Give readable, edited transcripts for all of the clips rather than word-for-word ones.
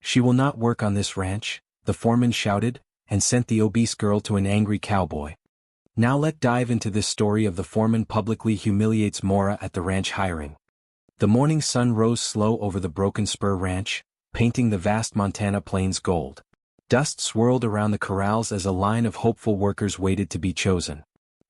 "She will not work on this ranch," the foreman shouted, and sent the obese girl to an angry cowboy. Now let's dive into this story of the foreman publicly humiliates Maura at the ranch hiring. The morning sun rose slow over the Broken Spur Ranch, painting the vast Montana plains gold. Dust swirled around the corrals as a line of hopeful workers waited to be chosen.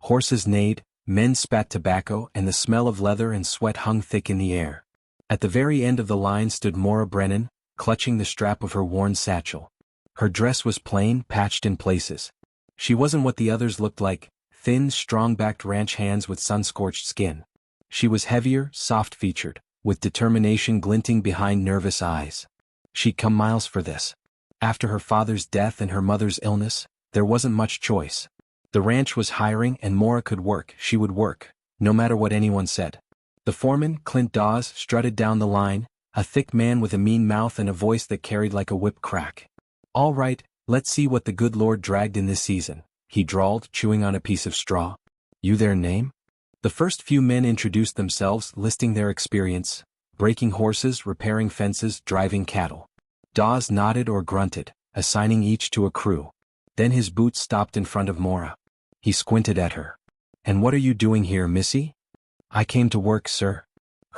Horses neighed, men spat tobacco, and the smell of leather and sweat hung thick in the air. At the very end of the line stood Maura Brennan, clutching the strap of her worn satchel. Her dress was plain, patched in places. She wasn't what the others looked like, thin, strong-backed ranch hands with sun-scorched skin. She was heavier, soft-featured, with determination glinting behind nervous eyes. She'd come miles for this. After her father's death and her mother's illness, there wasn't much choice. The ranch was hiring and Maura could work. She would work, no matter what anyone said. The foreman, Clint Dawes, strutted down the line, a thick man with a mean mouth and a voice that carried like a whip crack. "All right, let's see what the good Lord dragged in this season," he drawled, chewing on a piece of straw. "You their name?" The first few men introduced themselves, listing their experience: breaking horses, repairing fences, driving cattle. Dawes nodded or grunted, assigning each to a crew. Then his boots stopped in front of Maura. He squinted at her. "And what are you doing here, missy?" "I came to work, sir."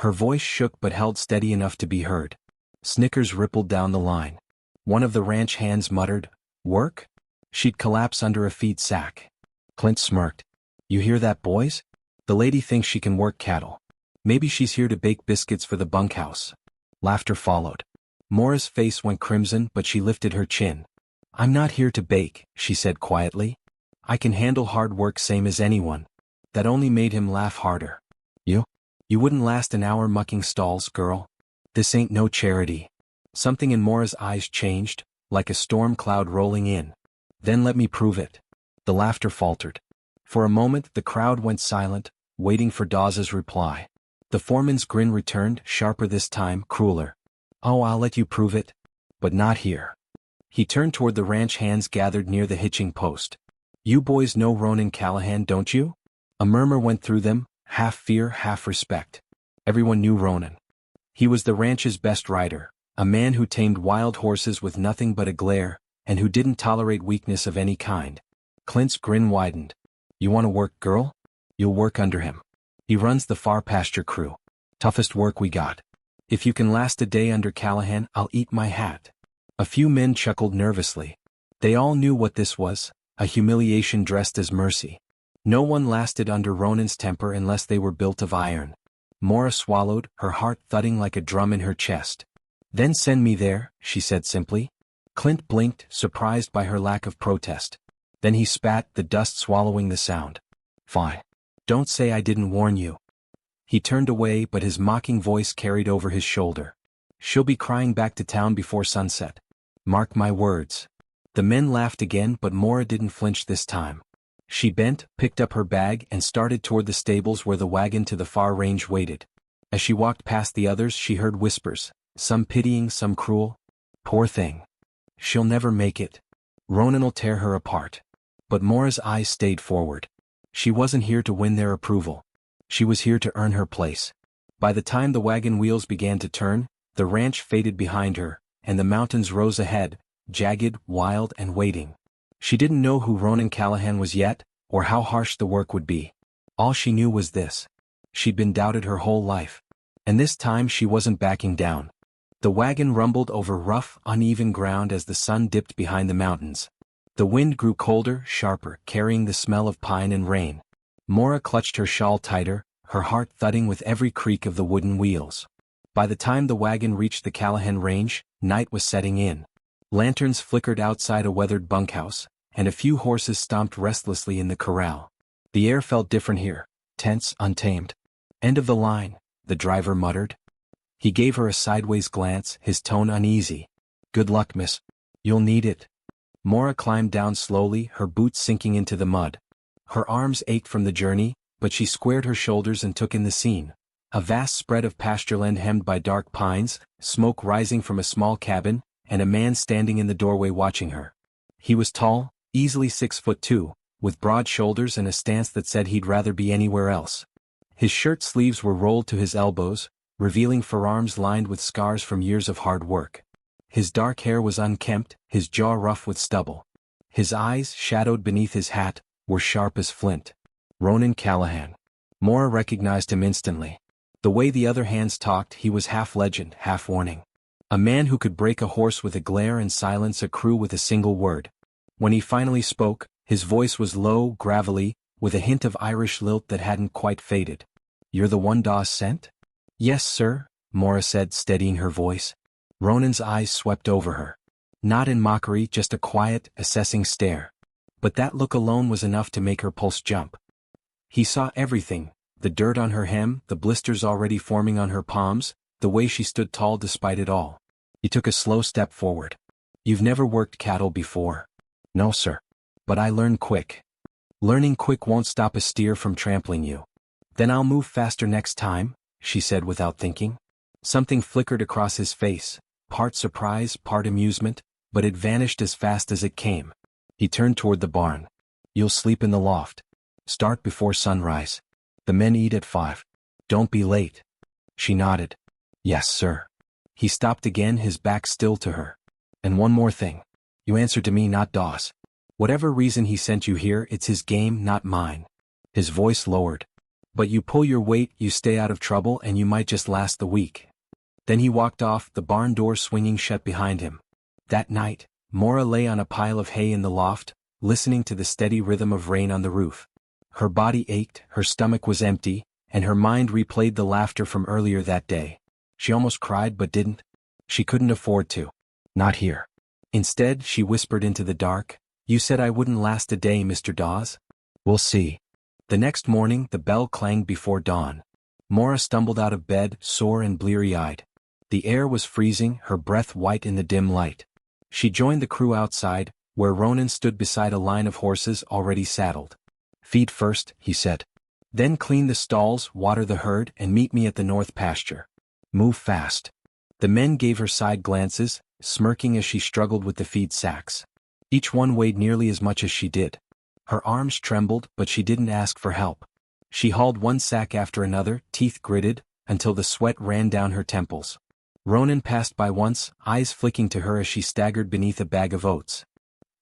Her voice shook but held steady enough to be heard. Snickers rippled down the line. One of the ranch hands muttered, "Work?" She'd collapse under a feed sack. Clint smirked. "You hear that, boys? The lady thinks she can work cattle. Maybe she's here to bake biscuits for the bunkhouse." Laughter followed. Maura's face went crimson, but she lifted her chin. "I'm not here to bake," she said quietly. "I can handle hard work same as anyone." That only made him laugh harder. You wouldn't last an hour mucking stalls, girl. This ain't no charity." Something in Maura's eyes changed, like a storm cloud rolling in. "Then let me prove it." The laughter faltered. For a moment the crowd went silent, waiting for Dawes's reply. The foreman's grin returned, sharper this time, crueler. "Oh, I'll let you prove it. But not here." He turned toward the ranch hands gathered near the hitching post. "You boys know Ronan Callahan, don't you?" A murmur went through them, half fear, half respect. Everyone knew Ronan. He was the ranch's best rider, a man who tamed wild horses with nothing but a glare, and who didn't tolerate weakness of any kind. Clint's grin widened. "You want to work, girl? You'll work under him. He runs the far pasture crew. Toughest work we got. If you can last a day under Callahan, I'll eat my hat." A few men chuckled nervously. They all knew what this was, a humiliation dressed as mercy. No one lasted under Ronan's temper unless they were built of iron. Maura swallowed, her heart thudding like a drum in her chest. "Then send me there," she said simply. Clint blinked, surprised by her lack of protest. Then he spat, the dust swallowing the sound. "Fine. Don't say I didn't warn you." He turned away, but his mocking voice carried over his shoulder. "She'll be crying back to town before sunset. Mark my words." The men laughed again, but Maura didn't flinch this time. She bent, picked up her bag, and started toward the stables where the wagon to the far range waited. As she walked past the others, she heard whispers, some pitying, some cruel. "Poor thing. She'll never make it. Ronan'll tear her apart." But Maura's eyes stayed forward. She wasn't here to win their approval. She was here to earn her place. By the time the wagon wheels began to turn, the ranch faded behind her, and the mountains rose ahead, jagged, wild, and waiting. She didn't know who Ronan Callahan was yet, or how harsh the work would be. All she knew was this. She'd been doubted her whole life. And this time she wasn't backing down. The wagon rumbled over rough, uneven ground as the sun dipped behind the mountains. The wind grew colder, sharper, carrying the smell of pine and rain. Maura clutched her shawl tighter, her heart thudding with every creak of the wooden wheels. By the time the wagon reached the Callahan range, night was setting in. Lanterns flickered outside a weathered bunkhouse, and a few horses stomped restlessly in the corral. The air felt different here, tense, untamed. "End of the line," the driver muttered. He gave her a sideways glance, his tone uneasy. "Good luck, miss. You'll need it." Maura climbed down slowly, her boots sinking into the mud. Her arms ached from the journey, but she squared her shoulders and took in the scene. A vast spread of pastureland hemmed by dark pines, smoke rising from a small cabin, and a man standing in the doorway watching her. He was tall, easily 6'2", with broad shoulders and a stance that said he'd rather be anywhere else. His shirt sleeves were rolled to his elbows, revealing forearms lined with scars from years of hard work. His dark hair was unkempt, his jaw rough with stubble. His eyes, shadowed beneath his hat, were sharp as flint. Ronan Callahan. Maura recognized him instantly. The way the other hands talked, he was half legend, half warning. A man who could break a horse with a glare and silence a crew with a single word. When he finally spoke, his voice was low, gravelly, with a hint of Irish lilt that hadn't quite faded. "You're the one Dawes sent?" "Yes, sir," Maura said, steadying her voice. Ronan's eyes swept over her. Not in mockery, just a quiet, assessing stare. But that look alone was enough to make her pulse jump. He saw everything, the dirt on her hem, the blisters already forming on her palms, the way she stood tall despite it all. He took a slow step forward. "You've never worked cattle before?" "No, sir. But I learn quick." "Learning quick won't stop a steer from trampling you." "Then I'll move faster next time," she said without thinking. Something flickered across his face, part surprise, part amusement, but it vanished as fast as it came. He turned toward the barn. "You'll sleep in the loft. Start before sunrise. The men eat at 5. Don't be late." She nodded. "Yes, sir." He stopped again, his back still to her. "And one more thing. You answer to me, not Dawes. Whatever reason he sent you here, it's his game, not mine." His voice lowered. "But you pull your weight, you stay out of trouble, and you might just last the week." Then he walked off, the barn door swinging shut behind him. That night, Maura lay on a pile of hay in the loft, listening to the steady rhythm of rain on the roof. Her body ached, her stomach was empty, and her mind replayed the laughter from earlier that day. She almost cried but didn't. She couldn't afford to. Not here. Instead, she whispered into the dark, "You said I wouldn't last a day, Mr. Dawes. We'll see." The next morning, the bell clanged before dawn. Maura stumbled out of bed, sore and bleary-eyed. The air was freezing, her breath white in the dim light. She joined the crew outside, where Ronan stood beside a line of horses already saddled. "Feed first," he said. "Then clean the stalls, water the herd, and meet me at the north pasture. Move fast." The men gave her side glances, smirking as she struggled with the feed sacks. Each one weighed nearly as much as she did. Her arms trembled, but she didn't ask for help. She hauled one sack after another, teeth gritted, until the sweat ran down her temples. Ronan passed by once, eyes flicking to her as she staggered beneath a bag of oats.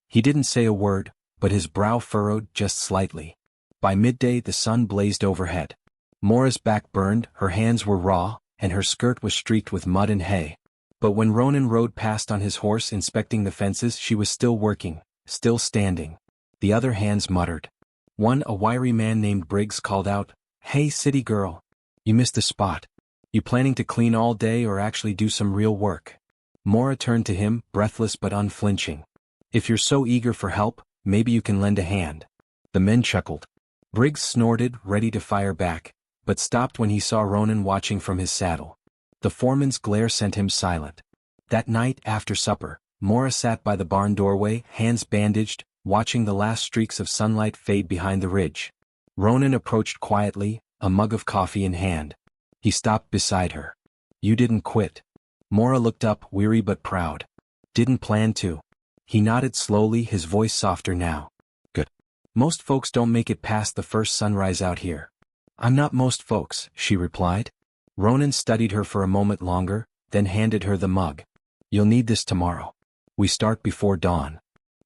He didn't say a word, but his brow furrowed just slightly. By midday the sun blazed overhead. Maura's back burned, her hands were raw, and her skirt was streaked with mud and hay. But when Ronan rode past on his horse inspecting the fences, she was still working, still standing. The other hands muttered. One, a wiry man named Briggs, called out, "Hey, city girl. You missed a spot. You planning to clean all day or actually do some real work?" Maura turned to him, breathless but unflinching. "If you're so eager for help, maybe you can lend a hand." The men chuckled. Briggs snorted, ready to fire back, but stopped when he saw Ronan watching from his saddle. The foreman's glare sent him silent. That night, after supper, Maura sat by the barn doorway, hands bandaged, watching the last streaks of sunlight fade behind the ridge. Ronan approached quietly, a mug of coffee in hand. He stopped beside her. "You didn't quit." Maura looked up, weary but proud. "Didn't plan to." He nodded slowly, his voice softer now. "Good. Most folks don't make it past the first sunrise out here." "I'm not most folks," she replied. Ronan studied her for a moment longer, then handed her the mug. "You'll need this tomorrow. We start before dawn."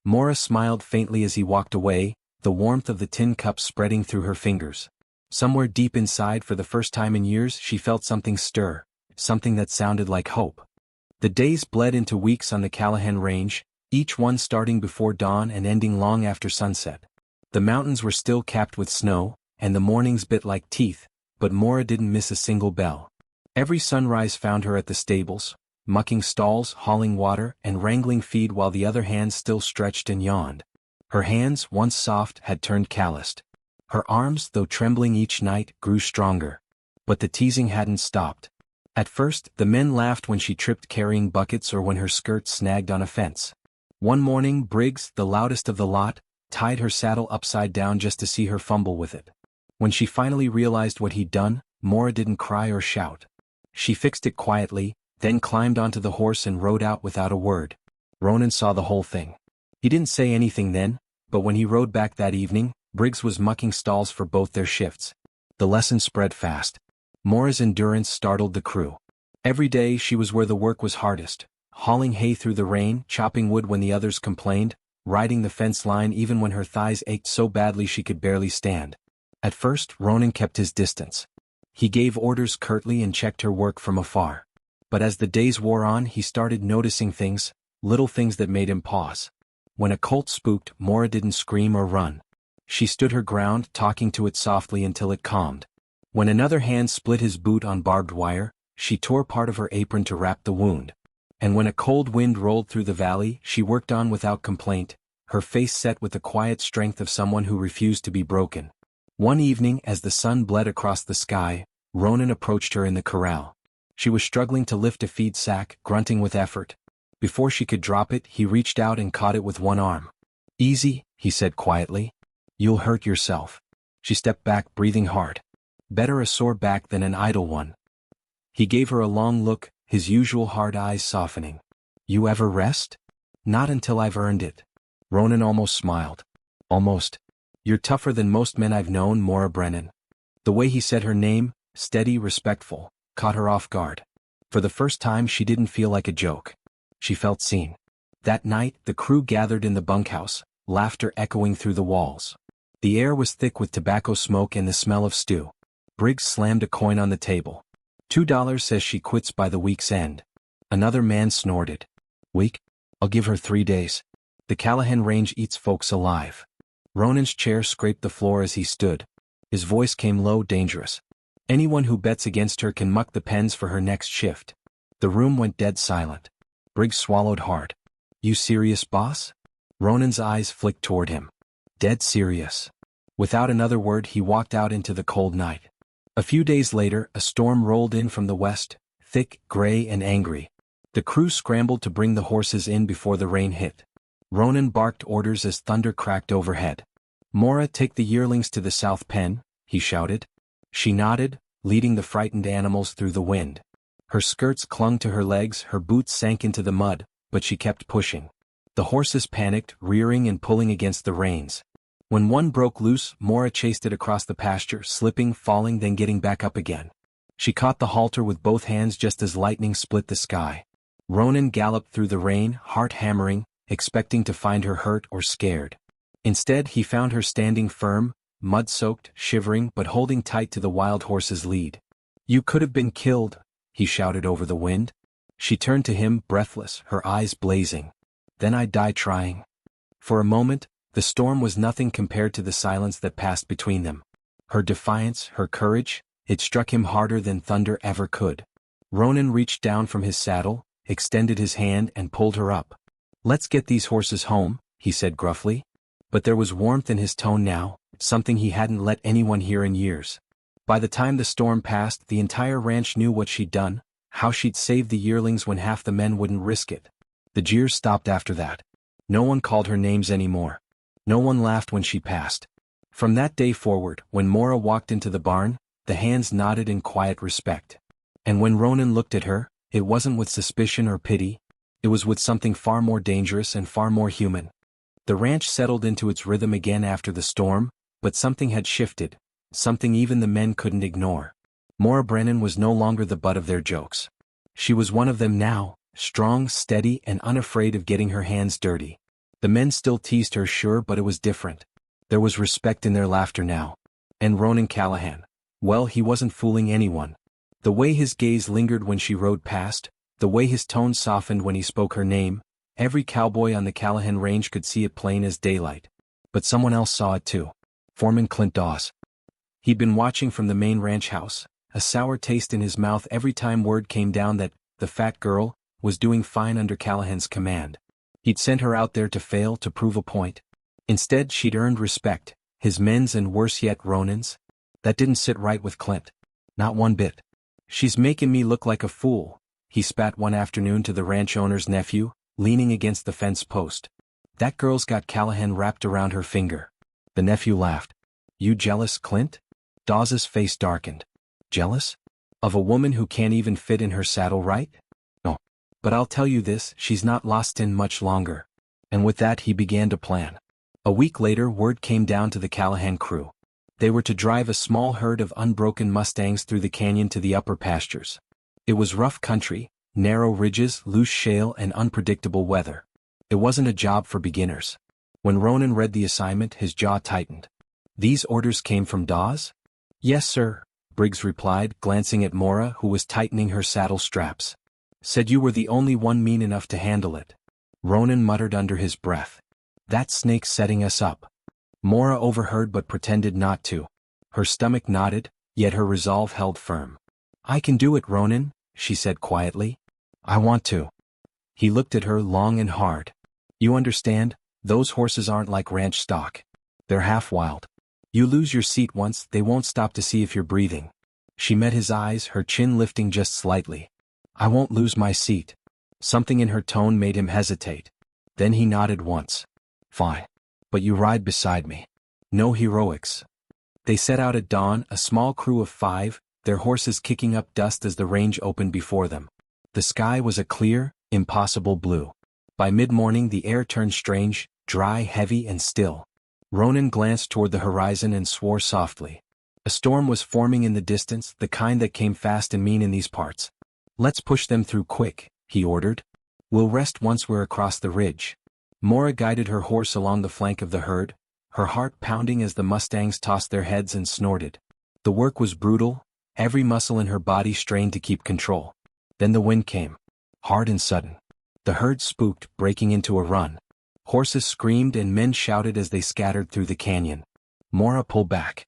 Maura smiled faintly as he walked away, the warmth of the tin cup spreading through her fingers. Somewhere deep inside, for the first time in years, she felt something stir, something that sounded like hope. The days bled into weeks on the Callahan Range, each one starting before dawn and ending long after sunset. The mountains were still capped with snow, and the mornings bit like teeth, but Maura didn't miss a single bell. Every sunrise found her at the stables, mucking stalls, hauling water, and wrangling feed while the other hands still stretched and yawned. Her hands, once soft, had turned calloused. Her arms, though trembling each night, grew stronger. But the teasing hadn't stopped. At first, the men laughed when she tripped carrying buckets or when her skirt snagged on a fence. One morning, Briggs, the loudest of the lot, tied her saddle upside down just to see her fumble with it. When she finally realized what he'd done, Maura didn't cry or shout. She fixed it quietly, then climbed onto the horse and rode out without a word. Ronan saw the whole thing. He didn't say anything then, but when he rode back that evening, Briggs was mucking stalls for both their shifts. The lesson spread fast. Maura's endurance startled the crew. Every day she was where the work was hardest, hauling hay through the rain, chopping wood when the others complained, riding the fence line even when her thighs ached so badly she could barely stand. At first, Ronan kept his distance. He gave orders curtly and checked her work from afar. But as the days wore on, he started noticing things, little things that made him pause. When a colt spooked, Maura didn't scream or run. She stood her ground, talking to it softly until it calmed. When another hand split his boot on barbed wire, she tore part of her apron to wrap the wound. And when a cold wind rolled through the valley, she worked on without complaint, her face set with the quiet strength of someone who refused to be broken. One evening, as the sun bled across the sky, Ronan approached her in the corral. She was struggling to lift a feed sack, grunting with effort. Before she could drop it, he reached out and caught it with one arm. "Easy," he said quietly. "You'll hurt yourself." She stepped back, breathing hard. Better a sore back than an idle one. He gave her a long look, his usual hard eyes softening. "You ever rest?" "Not until I've earned it." Ronan almost smiled. "Almost. You're tougher than most men I've known, Maura Brennan." The way he said her name, steady, respectful, caught her off guard. For the first time she didn't feel like a joke. She felt seen. That night, the crew gathered in the bunkhouse, laughter echoing through the walls. The air was thick with tobacco smoke and the smell of stew. Briggs slammed a coin on the table. $2 says she quits by the week's end. Another man snorted. "Week? I'll give her 3 days. The Callahan Range eats folks alive." Ronan's chair scraped the floor as he stood. His voice came low, dangerous. "Anyone who bets against her can muck the pens for her next shift." The room went dead silent. Briggs swallowed hard. "You serious, boss?" Ronan's eyes flicked toward him. "Dead serious." Without another word, he walked out into the cold night. A few days later, a storm rolled in from the west, thick, gray, and angry. The crew scrambled to bring the horses in before the rain hit. Ronan barked orders as thunder cracked overhead. "Maura, take the yearlings to the south pen," he shouted. She nodded, leading the frightened animals through the wind. Her skirts clung to her legs, her boots sank into the mud, but she kept pushing. The horses panicked, rearing and pulling against the reins. When one broke loose, Maura chased it across the pasture, slipping, falling, then getting back up again. She caught the halter with both hands just as lightning split the sky. Ronan galloped through the rain, heart hammering, expecting to find her hurt or scared. Instead, he found her standing firm, mud-soaked, shivering but holding tight to the wild horse's lead. "You could have been killed," he shouted over the wind. She turned to him, breathless, her eyes blazing. "Then I'd die trying." For a moment, the storm was nothing compared to the silence that passed between them. Her defiance, her courage, it struck him harder than thunder ever could. Ronan reached down from his saddle, extended his hand and pulled her up. "Let's get these horses home," he said gruffly. But there was warmth in his tone now, something he hadn't let anyone hear in years. By the time the storm passed, the entire ranch knew what she'd done, how she'd saved the yearlings when half the men wouldn't risk it. The jeers stopped after that. No one called her names anymore. No one laughed when she passed. From that day forward, when Maura walked into the barn, the hands nodded in quiet respect. And when Ronan looked at her, it wasn't with suspicion or pity. It was with something far more dangerous and far more human. The ranch settled into its rhythm again after the storm, but something had shifted, something even the men couldn't ignore. Maura Brennan was no longer the butt of their jokes. She was one of them now, strong, steady, and unafraid of getting her hands dirty. The men still teased her, sure, but it was different. There was respect in their laughter now. And Ronan Callahan. Well, he wasn't fooling anyone. The way his gaze lingered when she rode past, the way his tone softened when he spoke her name, every cowboy on the Callahan Range could see it plain as daylight. But someone else saw it too. Foreman Clint Dawes. He'd been watching from the main ranch house, a sour taste in his mouth every time word came down that the fat girl was doing fine under Callahan's command. He'd sent her out there to fail, to prove a point. Instead, she'd earned respect, his men's and worse yet Ronan's. That didn't sit right with Clint. Not one bit. "She's making me look like a fool," he spat one afternoon to the ranch owner's nephew, leaning against the fence post. "That girl's got Callahan wrapped around her finger." The nephew laughed. "You jealous, Clint?" Dawes's face darkened. "Jealous? Of a woman who can't even fit in her saddle right? No. But I'll tell you this, she's not lost in much longer." And with that he began to plan. A week later, word came down to the Callahan crew. They were to drive a small herd of unbroken Mustangs through the canyon to the upper pastures. It was rough country, Narrow ridges, loose shale and unpredictable weather. It wasn't a job for beginners. When Ronan read the assignment, his jaw tightened. These orders came from Dawes? Yes, sir, Briggs replied, glancing at Maura, who was tightening her saddle straps. Said you were the only one mean enough to handle it. Ronan muttered under his breath. That snake's setting us up. Maura overheard but pretended not to. Her stomach knotted, yet her resolve held firm. I can do it, Ronan, she said quietly. I want to. He looked at her long and hard. You understand, those horses aren't like ranch stock. They're half wild. You lose your seat once, they won't stop to see if you're breathing. She met his eyes, her chin lifting just slightly. I won't lose my seat. Something in her tone made him hesitate. Then he nodded once. Fine. But you ride beside me. No heroics. They set out at dawn, a small crew of 5, their horses kicking up dust as the range opened before them. The sky was a clear, impossible blue. By mid-morning the air turned strange, dry, heavy and still. Ronan glanced toward the horizon and swore softly. A storm was forming in the distance, the kind that came fast and mean in these parts. Let's push them through quick, he ordered. We'll rest once we're across the ridge. Maura guided her horse along the flank of the herd, her heart pounding as the mustangs tossed their heads and snorted. The work was brutal, every muscle in her body strained to keep control. Then the wind came. Hard and sudden. The herd spooked, breaking into a run. Horses screamed and men shouted as they scattered through the canyon. Maura pulled back.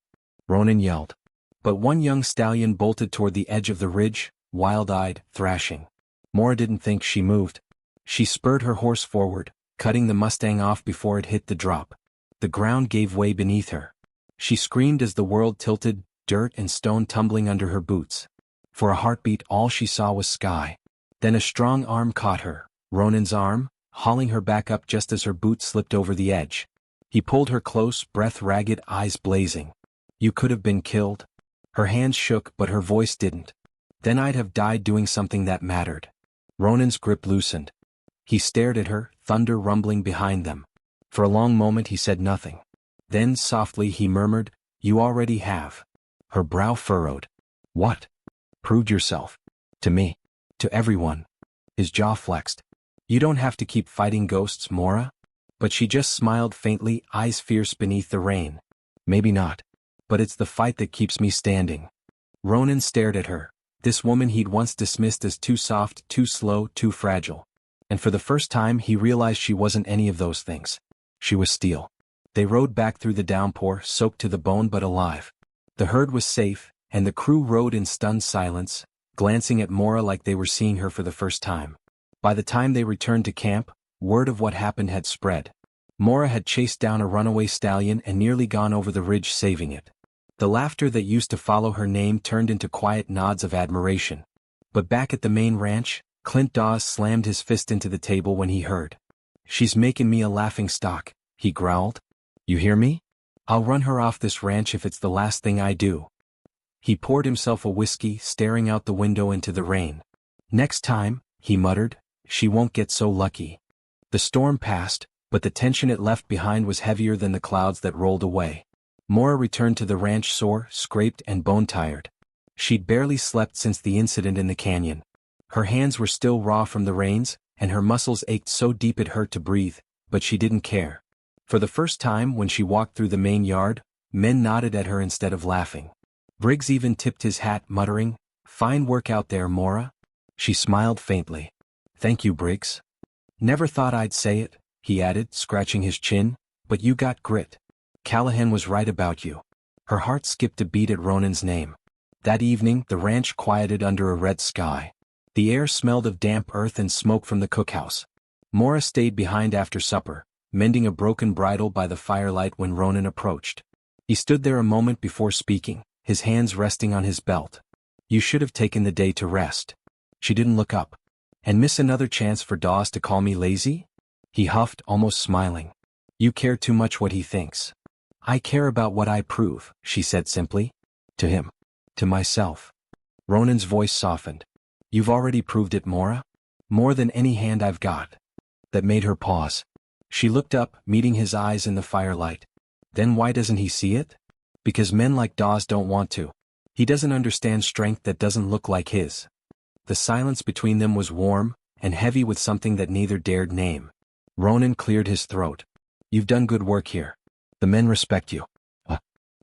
Ronan yelled. But one young stallion bolted toward the edge of the ridge, wild-eyed, thrashing. Maura didn't think she moved. She spurred her horse forward, cutting the mustang off before it hit the drop. The ground gave way beneath her. She screamed as the world tilted, dirt and stone tumbling under her boots. For a heartbeat all she saw was sky. Then a strong arm caught her, Ronan's arm, hauling her back up just as her boot slipped over the edge. He pulled her close, breath ragged, eyes blazing. You could have been killed. Her hands shook but her voice didn't. Then I'd have died doing something that mattered. Ronan's grip loosened. He stared at her, thunder rumbling behind them. For a long moment he said nothing. Then softly he murmured, You already have. Her brow furrowed. What? Proved yourself. To me. To everyone. His jaw flexed. You don't have to keep fighting ghosts, Maura. But she just smiled faintly, eyes fierce beneath the rain. Maybe not. But it's the fight that keeps me standing. Ronan stared at her, this woman he'd once dismissed as too soft, too slow, too fragile. And for the first time he realized she wasn't any of those things. She was steel. They rode back through the downpour, soaked to the bone but alive. The herd was safe, and the crew rode in stunned silence, glancing at Maura like they were seeing her for the first time. By the time they returned to camp, word of what happened had spread. Maura had chased down a runaway stallion and nearly gone over the ridge saving it. The laughter that used to follow her name turned into quiet nods of admiration. But back at the main ranch, Clint Dawes slammed his fist into the table when he heard. She's making me a laughingstock, he growled. You hear me? I'll run her off this ranch if it's the last thing I do. He poured himself a whiskey, staring out the window into the rain. Next time, he muttered, she won't get so lucky. The storm passed, but the tension it left behind was heavier than the clouds that rolled away. Maura returned to the ranch sore, scraped and bone-tired. She'd barely slept since the incident in the canyon. Her hands were still raw from the rains, and her muscles ached so deep it hurt to breathe, but she didn't care. For the first time when she walked through the main yard, men nodded at her instead of laughing. Briggs even tipped his hat, muttering, Fine work out there, Maura. She smiled faintly. Thank you, Briggs. Never thought I'd say it, he added, scratching his chin, but you got grit. Callahan was right about you. Her heart skipped a beat at Ronan's name. That evening, the ranch quieted under a red sky. The air smelled of damp earth and smoke from the cookhouse. Maura stayed behind after supper, mending a broken bridle by the firelight when Ronan approached. He stood there a moment before speaking, his hands resting on his belt. You should have taken the day to rest. She didn't look up. And miss another chance for Dawes to call me lazy? He huffed, almost smiling. You care too much what he thinks. I care about what I prove, she said simply. To him. To myself. Ronan's voice softened. You've already proved it, Maura. More than any hand I've got. That made her pause. She looked up, meeting his eyes in the firelight. Then why doesn't he see it? Because men like Dawes don't want to. He doesn't understand strength that doesn't look like his. The silence between them was warm and heavy with something that neither dared name. Ronan cleared his throat. You've done good work here. The men respect you.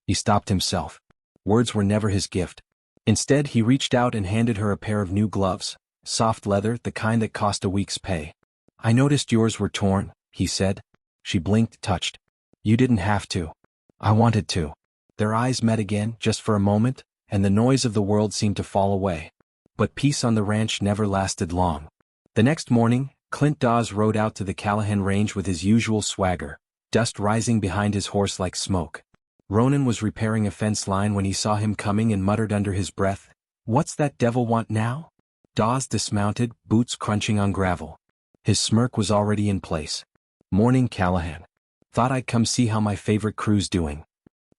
He stopped himself. Words were never his gift. Instead, he reached out and handed her a pair of new gloves, soft leather, the kind that cost a week's pay. I noticed yours were torn, he said. She blinked, touched. You didn't have to. I wanted to. Their eyes met again, just for a moment, and the noise of the world seemed to fall away. But peace on the ranch never lasted long. The next morning, Clint Dawes rode out to the Callahan range with his usual swagger, dust rising behind his horse like smoke. Ronan was repairing a fence line when he saw him coming and muttered under his breath, "What's that devil want now?" Dawes dismounted, boots crunching on gravel. His smirk was already in place. "Morning, Callahan. Thought I'd come see how my favorite crew's doing."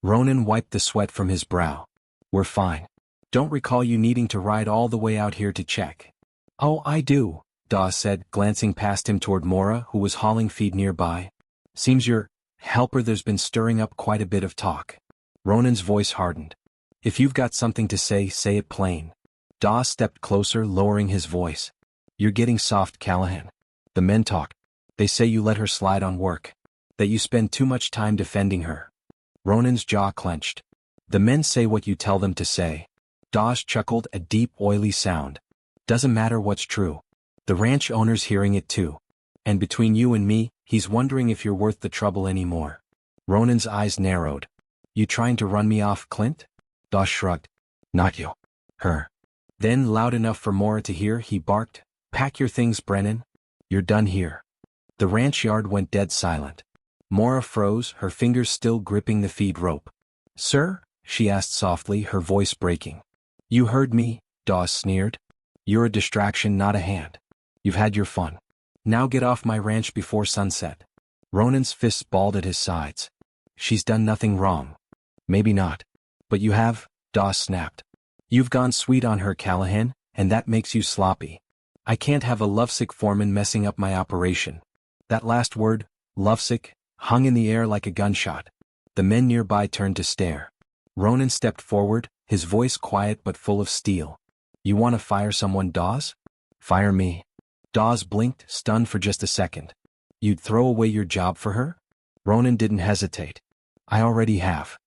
Ronan wiped the sweat from his brow. "We're fine. Don't recall you needing to ride all the way out here to check." "Oh, I do," Dawes said, glancing past him toward Maura, who was hauling feed nearby. "Seems your helper there's been stirring up quite a bit of talk." Ronan's voice hardened. "If you've got something to say it plain." Dawes stepped closer, lowering his voice. "You're getting soft, Callahan. The men talk. They say you let her slide on work. That you spend too much time defending her." Ronan's jaw clenched. "The men say what you tell them to say." Dawes chuckled, a deep, oily sound. "Doesn't matter what's true. The ranch owner's hearing it too. And between you and me, he's wondering if you're worth the trouble anymore." Ronan's eyes narrowed. "You trying to run me off, Clint?" Dawes shrugged. "Not you. Her." Then, loud enough for Maura to hear, he barked, "Pack your things, Brennan. You're done here." The ranch yard went dead silent. Maura froze, her fingers still gripping the feed rope. "Sir?" she asked softly, her voice breaking. "You heard me," Dawes sneered. "You're a distraction, not a hand. You've had your fun. Now get off my ranch before sunset." Ronan's fists balled at his sides. "She's done nothing wrong." "Maybe not. But you have," Dawes snapped. "You've gone sweet on her, Callahan, and that makes you sloppy. I can't have a lovesick foreman messing up my operation." That last word, lovesick, hung in the air like a gunshot. The men nearby turned to stare. Ronan stepped forward, his voice quiet but full of steel. "You want to fire someone, Dawes?" "Fire me." Dawes blinked, stunned for just a second. "You'd throw away your job for her?" Ronan didn't hesitate. "I already have."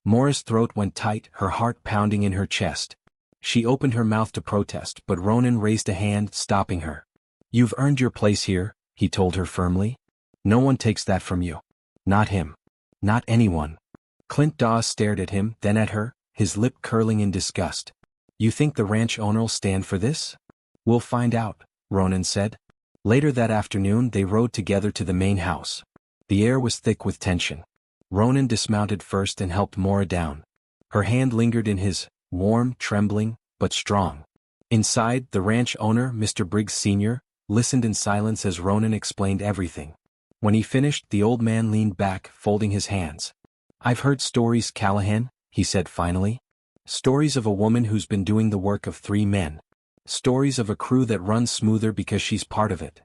Maura's throat went tight, her heart pounding in her chest. She opened her mouth to protest, but Ronan raised a hand, stopping her. "You've earned your place here," he told her firmly. "No one takes that from you. Not him. Not anyone." Clint Dawes stared at him, then at her, his lip curling in disgust. "You think the ranch owner'll stand for this?" "We'll find out," Ronan said. Later that afternoon they rode together to the main house. The air was thick with tension. Ronan dismounted first and helped Maura down. Her hand lingered in his, warm, trembling, but strong. Inside, the ranch owner, Mr. Briggs Sr., listened in silence as Ronan explained everything. When he finished, the old man leaned back, folding his hands. "I've heard stories, Callahan," he said finally. "Stories of a woman who's been doing the work of 3 men. Stories of a crew that runs smoother because she's part of it."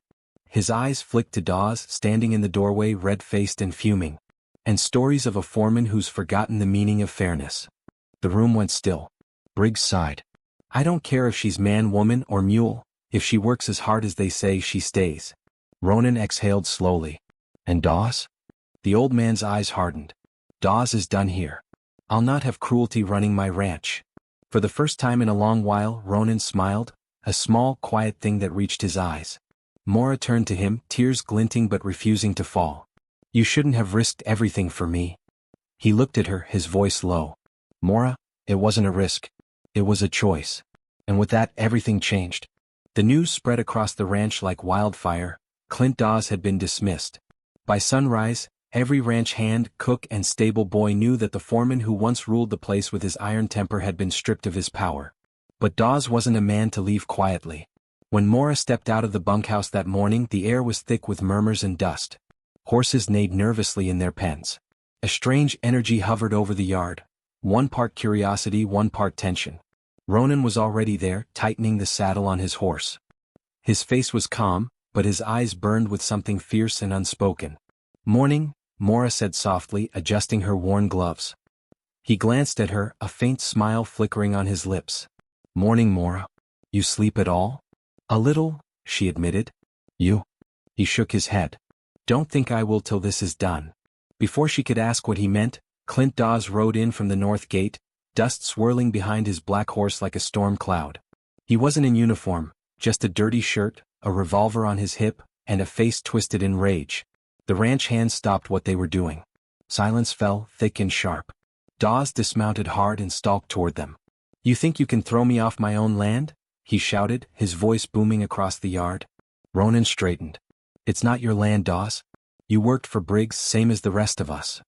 His eyes flicked to Dawes, standing in the doorway, red-faced and fuming. "And stories of a foreman who's forgotten the meaning of fairness." The room went still. Briggs sighed. "I don't care if she's man, woman, or mule. If she works as hard as they say, she stays." Ronan exhaled slowly. "And Dawes?" The old man's eyes hardened. "Dawes is done here. I'll not have cruelty running my ranch." For the first time in a long while, Ronan smiled, a small, quiet thing that reached his eyes. Maura turned to him, tears glinting but refusing to fall. "You shouldn't have risked everything for me." He looked at her, his voice low. "Maura, it wasn't a risk. It was a choice." And with that, everything changed. The news spread across the ranch like wildfire. Clint Dawes had been dismissed. By sunrise, every ranch hand, cook, and stable boy knew that the foreman who once ruled the place with his iron temper had been stripped of his power. But Dawes wasn't a man to leave quietly. When Maura stepped out of the bunkhouse that morning, the air was thick with murmurs and dust. Horses neighed nervously in their pens. A strange energy hovered over the yard, one part curiosity, one part tension. Ronan was already there, tightening the saddle on his horse. His face was calm, but his eyes burned with something fierce and unspoken. "Morning," Maura said softly, adjusting her worn gloves. He glanced at her, a faint smile flickering on his lips. "Morning, Maura." You sleep at all? A little, she admitted. You? He shook his head. Don't think I will till this is done. Before she could ask what he meant, Clint Dawes rode in from the north gate, dust swirling behind his black horse like a storm cloud. He wasn't in uniform, just a dirty shirt, a revolver on his hip, and a face twisted in rage. The ranch hands stopped what they were doing. Silence fell, thick and sharp. Dawes dismounted hard and stalked toward them. You think you can throw me off my own land? He shouted, his voice booming across the yard. Ronan straightened. It's not your land, Dawes. You worked for Briggs same as the rest of us.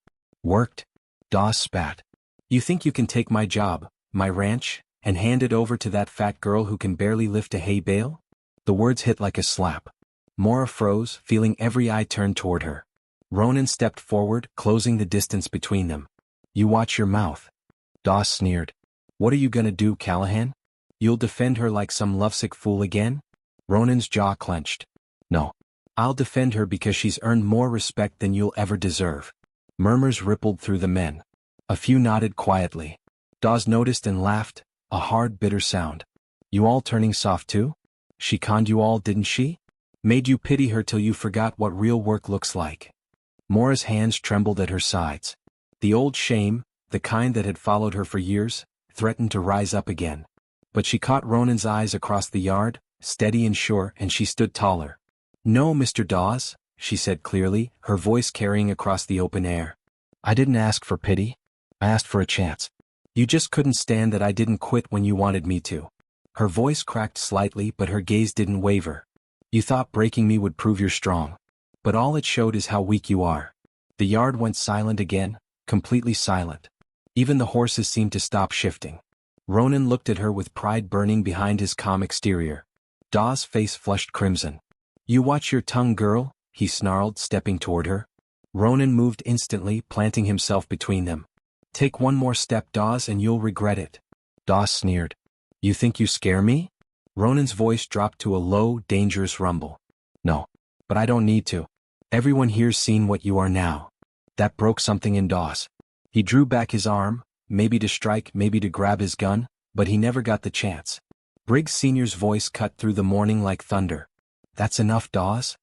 Worked? Dawes spat. You think you can take my job, my ranch, and hand it over to that fat girl who can barely lift a hay bale? The words hit like a slap. Maura froze, feeling every eye turned toward her. Ronan stepped forward, closing the distance between them. You watch your mouth. Dawes sneered. What are you gonna do, Callahan? You'll defend her like some lovesick fool again? Ronan's jaw clenched. No. I'll defend her because she's earned more respect than you'll ever deserve. Murmurs rippled through the men. A few nodded quietly. Dawes noticed and laughed, a hard, bitter sound. You all turning soft too? She conned you all, didn't she? Made you pity her till you forgot what real work looks like. Maura's hands trembled at her sides. The old shame, the kind that had followed her for years, threatened to rise up again. But she caught Ronan's eyes across the yard, steady and sure, and she stood taller. No, Mr. Dawes, she said clearly, her voice carrying across the open air. I didn't ask for pity. I asked for a chance. You just couldn't stand that I didn't quit when you wanted me to. Her voice cracked slightly, but her gaze didn't waver. You thought breaking me would prove you're strong. But all it showed is how weak you are. The yard went silent again, completely silent. Even the horses seemed to stop shifting. Ronan looked at her with pride burning behind his calm exterior. Dawes' face flushed crimson. You watch your tongue, girl, he snarled, stepping toward her. Ronan moved instantly, planting himself between them. Take one more step, Dawes, and you'll regret it. Dawes sneered. You think you scare me? Ronan's voice dropped to a low, dangerous rumble. No. But I don't need to. Everyone here's seen what you are now. That broke something in Dawes. He drew back his arm, maybe to strike, maybe to grab his gun, but he never got the chance. Briggs Sr.'s voice cut through the morning like thunder. That's enough, Dawes?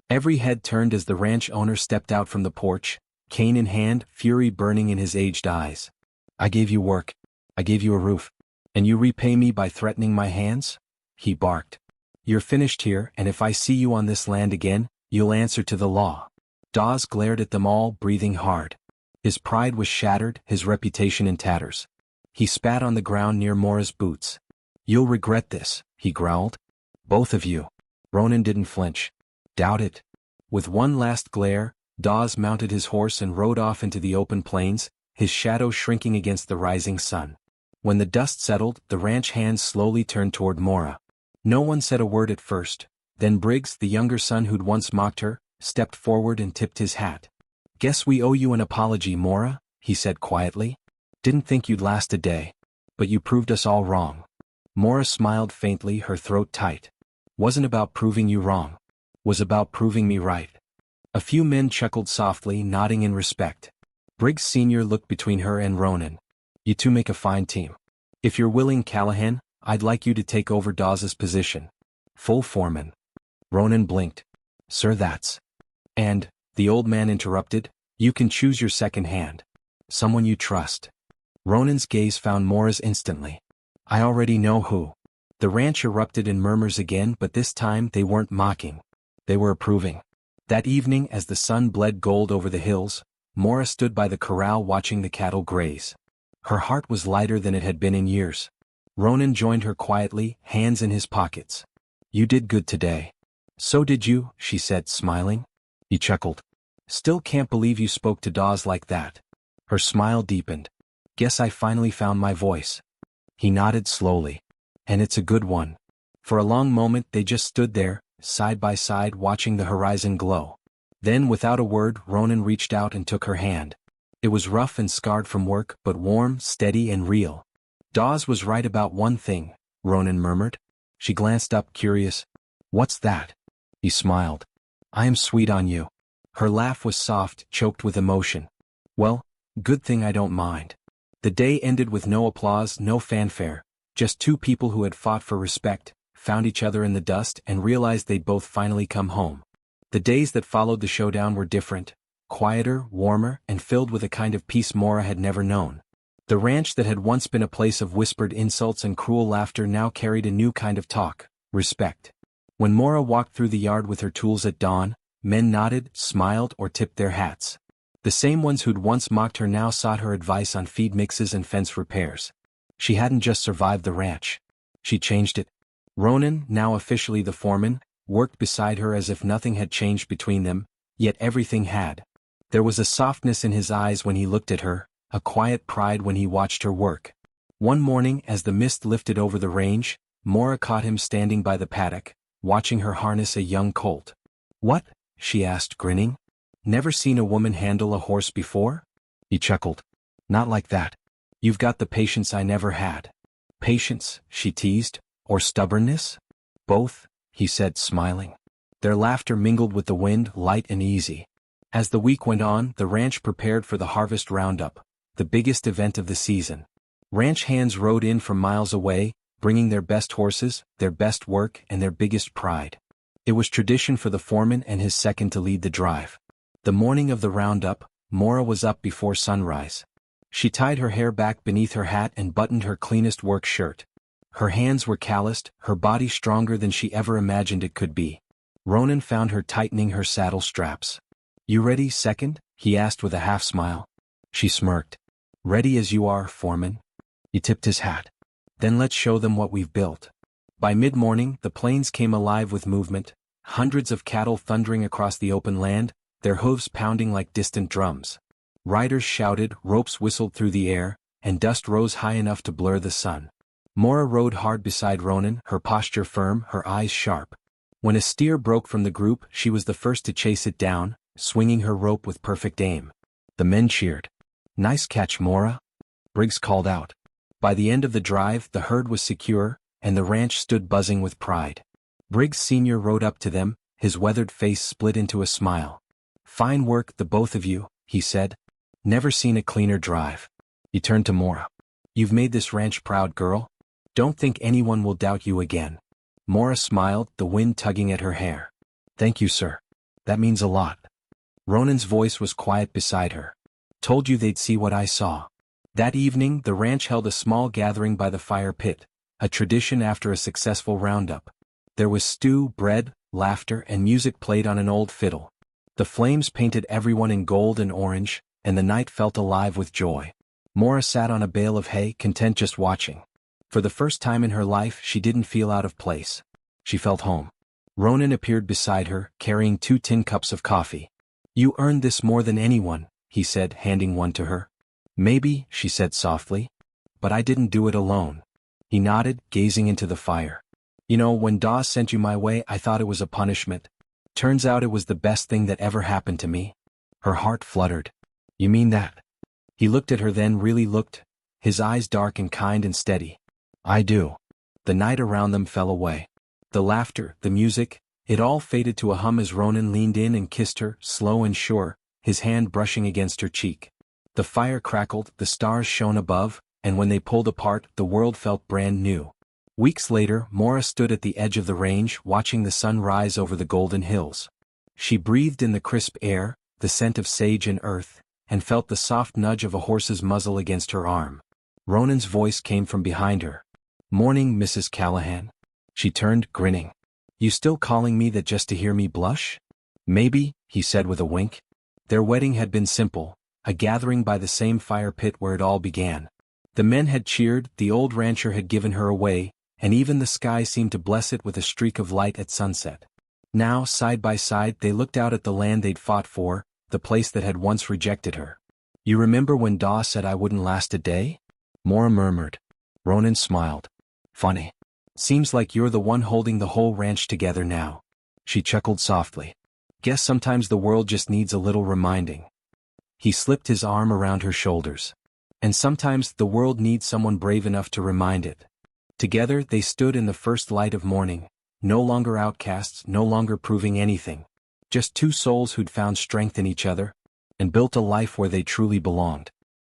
Every head turned as the ranch owner stepped out from the porch, cane in hand, fury burning in his aged eyes. I gave you work. I gave you a roof. And you repay me by threatening my hands? He barked. You're finished here, and if I see you on this land again, you'll answer to the law. Dawes glared at them all, breathing hard. His pride was shattered, his reputation in tatters. He spat on the ground near Maura's boots. You'll regret this, he growled. Both of you. Ronan didn't flinch. Doubt it. With one last glare, Dawes mounted his horse and rode off into the open plains, his shadow shrinking against the rising sun. When the dust settled, the ranch hands slowly turned toward Maura. No one said a word at first. Then Briggs, the younger son who'd once mocked her, stepped forward and tipped his hat. Guess we owe you an apology, Maura, he said quietly. Didn't think you'd last a day. But you proved us all wrong. Maura smiled faintly, her throat tight. Wasn't about proving you wrong. Was about proving me right. A few men chuckled softly, nodding in respect. Briggs Sr. looked between her and Ronan. You two make a fine team. If you're willing, Callahan, I'd like you to take over Dawes' position. Full foreman. Ronan blinked. Sir, that's. And, the old man interrupted, you can choose your second hand. Someone you trust. Ronan's gaze found Maura's instantly. I already know who. The ranch erupted in murmurs again, but this time they weren't mocking. They were approving. That evening, as the sun bled gold over the hills, Maura stood by the corral watching the cattle graze. Her heart was lighter than it had been in years. Ronan joined her quietly, hands in his pockets. You did good today. So did you, she said, smiling. He chuckled. Still can't believe you spoke to Dawes like that. Her smile deepened. Guess I finally found my voice. He nodded slowly. And it's a good one. For a long moment they just stood there, side by side, watching the horizon glow. Then, without a word, Ronan reached out and took her hand. It was rough and scarred from work, but warm, steady, and real. Dawes was right about one thing, Ronan murmured. She glanced up, curious. What's that? He smiled. I am sweet on you. Her laugh was soft, choked with emotion. Well, good thing I don't mind. The day ended with no applause, no fanfare, Just two people who had fought for respect, found each other in the dust and realized they'd both finally come home. The days that followed the showdown were different, quieter, warmer, and filled with a kind of peace Maura had never known. The ranch that had once been a place of whispered insults and cruel laughter now carried a new kind of talk, respect. When Maura walked through the yard with her tools at dawn, men nodded, smiled, or tipped their hats. The same ones who'd once mocked her now sought her advice on feed mixes and fence repairs. She hadn't just survived the ranch. She changed it. Ronan, now officially the foreman, worked beside her as if nothing had changed between them, yet everything had. There was a softness in his eyes when he looked at her, a quiet pride when he watched her work. One morning as the mist lifted over the range, Maura caught him standing by the paddock, watching her harness a young colt. "What?" she asked, grinning. "Never seen a woman handle a horse before?" He chuckled. "Not like that. You've got the patience I never had." "Patience," she teased, "or stubbornness?" "Both," he said, smiling. Their laughter mingled with the wind, light and easy. As the week went on, the ranch prepared for the harvest roundup, the biggest event of the season. Ranch hands rode in from miles away, bringing their best horses, their best work, and their biggest pride. It was tradition for the foreman and his second to lead the drive. The morning of the roundup, Maura was up before sunrise. She tied her hair back beneath her hat and buttoned her cleanest work shirt. Her hands were calloused, her body stronger than she ever imagined it could be. Ronan found her tightening her saddle straps. "You ready, second?" he asked with a half-smile. She smirked. "Ready as you are, foreman." He tipped his hat. "Then let's show them what we've built." By mid-morning, the plains came alive with movement, hundreds of cattle thundering across the open land, their hooves pounding like distant drums. Riders shouted, ropes whistled through the air, and dust rose high enough to blur the sun. Maura rode hard beside Ronan, her posture firm, her eyes sharp. When a steer broke from the group, she was the first to chase it down, swinging her rope with perfect aim. The men cheered. "Nice catch, Maura," Briggs called out. By the end of the drive, the herd was secure, and the ranch stood buzzing with pride. Briggs Sr. rode up to them, his weathered face split into a smile. "Fine work, the both of you," he said. "Never seen a cleaner drive." He turned to Maura. "You've made this ranch proud, girl. Don't think anyone will doubt you again." Maura smiled, the wind tugging at her hair. "Thank you, sir. That means a lot." Ronan's voice was quiet beside her. "Told you they'd see what I saw." That evening, the ranch held a small gathering by the fire pit, a tradition after a successful roundup. There was stew, bread, laughter, and music played on an old fiddle. The flames painted everyone in gold and orange, and the night felt alive with joy. Maura sat on a bale of hay, content just watching. For the first time in her life, she didn't feel out of place. She felt home. Ronan appeared beside her, carrying 2 tin cups of coffee. "You earned this more than anyone," he said, handing one to her. "Maybe," she said softly. "But I didn't do it alone." He nodded, gazing into the fire. "You know, when Dawes sent you my way, I thought it was a punishment. Turns out it was the best thing that ever happened to me." Her heart fluttered. "You mean that?" He looked at her, then really looked, his eyes dark and kind and steady. "I do." The night around them fell away. The laughter, the music, it all faded to a hum as Ronan leaned in and kissed her, slow and sure, his hand brushing against her cheek. The fire crackled, the stars shone above, and when they pulled apart, the world felt brand new. Weeks later, Maura stood at the edge of the range, watching the sun rise over the golden hills. She breathed in the crisp air, the scent of sage and earth, and felt the soft nudge of a horse's muzzle against her arm. Ronan's voice came from behind her. "Morning, Mrs. Callahan." She turned, grinning. "You still calling me that just to hear me blush?" "Maybe," he said with a wink. Their wedding had been simple, a gathering by the same fire pit where it all began. The men had cheered, the old rancher had given her away, and even the sky seemed to bless it with a streak of light at sunset. Now, side by side, they looked out at the land they'd fought for, the place that had once rejected her. "You remember when Dawes said I wouldn't last a day?" Maura murmured. Ronan smiled. "Funny. Seems like you're the one holding the whole ranch together now." She chuckled softly. "Guess sometimes the world just needs a little reminding." He slipped his arm around her shoulders. "And sometimes the world needs someone brave enough to remind it." Together they stood in the first light of morning, no longer outcasts, no longer proving anything. Just two souls who'd found strength in each other, and built a life where they truly belonged.